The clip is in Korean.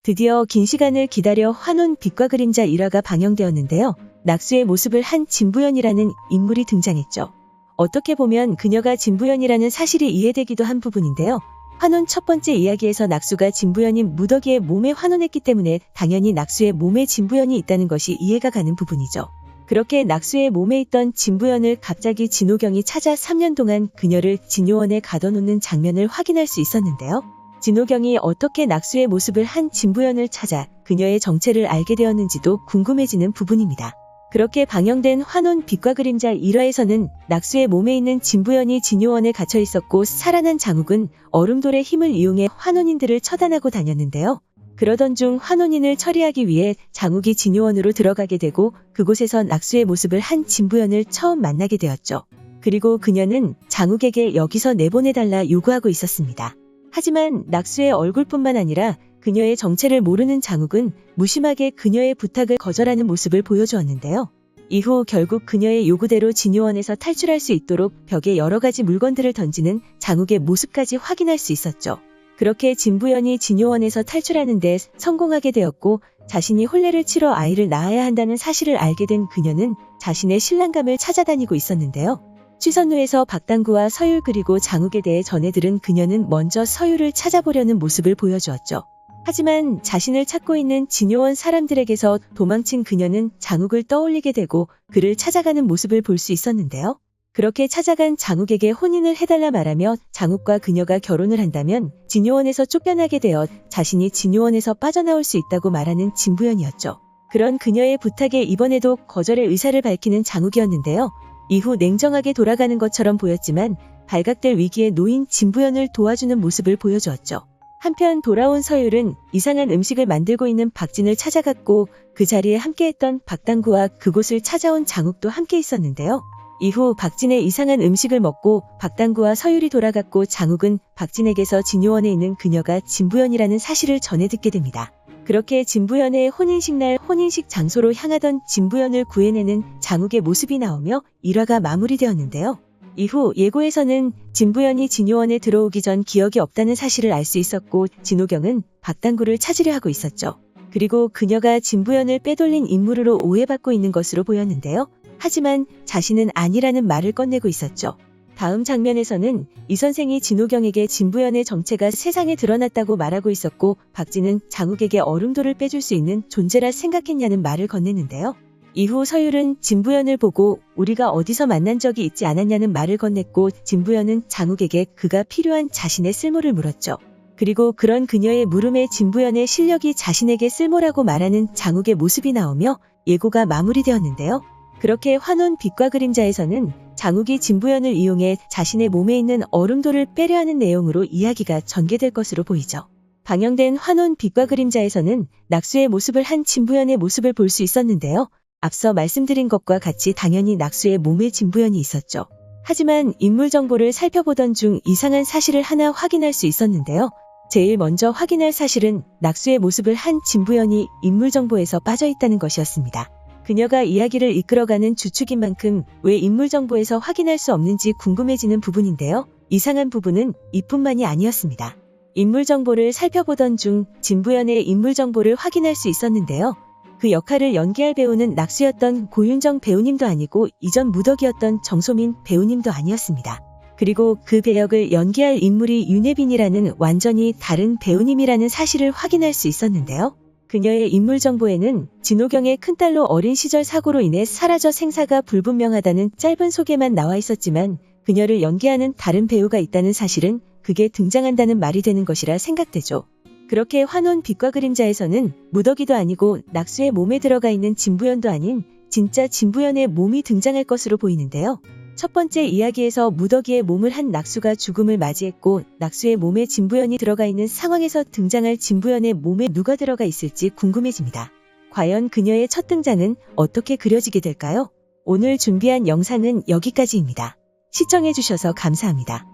드디어 긴 시간을 기다려 환혼 빛과 그림자 1화가 방영되었는데요. 낙수의 모습을 한 진부연이라는 인물이 등장했죠. 어떻게 보면 그녀가 진부연이라는 사실이 이해되기도 한 부분인데요. 환혼 첫 번째 이야기에서 낙수가 진부연인 무더기의 몸에 환혼했기 때문에 당연히 낙수의 몸에 진부연이 있다는 것이 이해가 가는 부분이죠. 그렇게 낙수의 몸에 있던 진부연을 갑자기 진호경이 찾아 3년 동안 그녀를 진요원에 가둬놓는 장면을 확인할 수 있었는데요. 진호경이 어떻게 낙수의 모습을 한 진부연을 찾아 그녀의 정체를 알게 되었는지도 궁금해지는 부분입니다. 그렇게 방영된 환혼 빛과 그림자 1화에서는 낙수의 몸에 있는 진부연이 진요원에 갇혀 있었고 살아난 장욱은 얼음돌의 힘을 이용해 환혼인들을 처단하고 다녔는데요. 그러던 중 환혼인을 처리하기 위해 장욱이 진요원으로 들어가게 되고 그곳에서 낙수의 모습을 한 진부연을 처음 만나게 되었죠. 그리고 그녀는 장욱에게 여기서 내보내달라 요구하고 있었습니다. 하지만 낙수의 얼굴뿐만 아니라 그녀의 정체를 모르는 장욱은 무심하게 그녀의 부탁을 거절하는 모습을 보여주었는데요. 이후 결국 그녀의 요구대로 진요원에서 탈출할 수 있도록 벽에 여러 가지 물건들을 던지는 장욱의 모습까지 확인할 수 있었죠. 그렇게 진부연이 진요원에서 탈출하는 데 성공하게 되었고 자신이 혼례를 치러 아이를 낳아야 한다는 사실을 알게 된 그녀는 자신의 신랑감을 찾아다니고 있었는데요. 취선루에서 박당구와 서율 그리고 장욱에 대해 전해 들은 그녀는 먼저 서율을 찾아보려는 모습을 보여주었죠. 하지만 자신을 찾고 있는 진요원 사람들에게서 도망친 그녀는 장욱을 떠올리게 되고 그를 찾아가는 모습을 볼 수 있었는데요. 그렇게 찾아간 장욱에게 혼인을 해달라 말하며 장욱과 그녀가 결혼을 한다면 진요원에서 쫓겨나게 되어 자신이 진요원에서 빠져나올 수 있다고 말하는 진부연이었죠. 그런 그녀의 부탁에 이번에도 거절의 의사를 밝히는 장욱이었는데요. 이후 냉정하게 돌아가는 것처럼 보였지만 발각될 위기에 놓인 진부연을 도와주는 모습을 보여주었죠. 한편 돌아온 서율은 이상한 음식을 만들고 있는 박진을 찾아갔고 그 자리에 함께했던 박당구와 그곳을 찾아온 장욱도 함께 있었는데요. 이후 박진의 이상한 음식을 먹고 박당구와 서율이 돌아갔고 장욱은 박진에게서 진요원에 있는 그녀가 진부연이라는 사실을 전해 듣게 됩니다. 그렇게 진부연의 혼인식 날 혼인식 장소로 향하던 진부연을 구해내는 장욱의 모습이 나오며 1화가 마무리되었는데요. 이후 예고에서는 진부연이 진요원에 들어오기 전 기억이 없다는 사실을 알 수 있었고 진호경은 박당구를 찾으려 하고 있었죠. 그리고 그녀가 진부연을 빼돌린 인물으로 오해받고 있는 것으로 보였는데요. 하지만 자신은 아니라는 말을 꺼내고 있었죠. 다음 장면에서는 이 선생이 진호경에게 진부연의 정체가 세상에 드러났다고 말하고 있었고 박진은 장욱에게 얼음돌을 빼줄 수 있는 존재라 생각했냐는 말을 건네는데요. 이후 서율은 진부연을 보고 우리가 어디서 만난 적이 있지 않았냐는 말을 건넸고 진부연은 장욱에게 그가 필요한 자신의 쓸모를 물었죠. 그리고 그런 그녀의 물음에 진부연의 실력이 자신에게 쓸모라고 말하는 장욱의 모습이 나오며 예고가 마무리되었는데요. 그렇게 환혼 빛과 그림자에서는 장욱이 진부연을 이용해 자신의 몸에 있는 얼음돌을 빼려 하는 내용으로 이야기가 전개될 것으로 보이죠. 방영된 환혼 빛과 그림자에서는 낙수의 모습을 한 진부연의 모습을 볼 수 있었는데요. 앞서 말씀드린 것과 같이 당연히 낙수의 몸에 진부연이 있었죠. 하지만 인물 정보를 살펴보던 중 이상한 사실을 하나 확인할 수 있었는데요. 제일 먼저 확인할 사실은 낙수의 모습을 한 진부연이 인물 정보에서 빠져 있다는 것이었습니다. 그녀가 이야기를 이끌어가는 주축인 만큼 왜 인물 정보에서 확인할 수 없는지 궁금해지는 부분인데요. 이상한 부분은 이뿐만이 아니었습니다. 인물 정보를 살펴보던 중 진부연의 인물 정보를 확인할 수 있었는데요. 그 역할을 연기할 배우는 낙수였던 고윤정 배우님도 아니고 이전 무덕이었던 정소민 배우님도 아니었습니다. 그리고 그 배역을 연기할 인물이 윤예빈이라는 완전히 다른 배우님이라는 사실을 확인할 수 있었는데요. 그녀의 인물 정보에는 진호경의 큰딸로 어린 시절 사고로 인해 사라져 생사가 불분명하다는 짧은 소개만 나와 있었지만 그녀를 연기하는 다른 배우가 있다는 사실은 그게 등장한다는 말이 되는 것이라 생각되죠. 그렇게 환혼 빛과 그림자에서는 무더기도 아니고 낙수의 몸에 들어가 있는 진부연도 아닌 진짜 진부연의 몸이 등장할 것으로 보이는데요. 첫 번째 이야기에서 무더기의 몸을 한 낙수가 죽음을 맞이했고 낙수의 몸에 진부연이 들어가 있는 상황에서 등장할 진부연의 몸에 누가 들어가 있을지 궁금해집니다. 과연 그녀의 첫 등장은 어떻게 그려지게 될까요? 오늘 준비한 영상은 여기까지입니다. 시청해주셔서 감사합니다.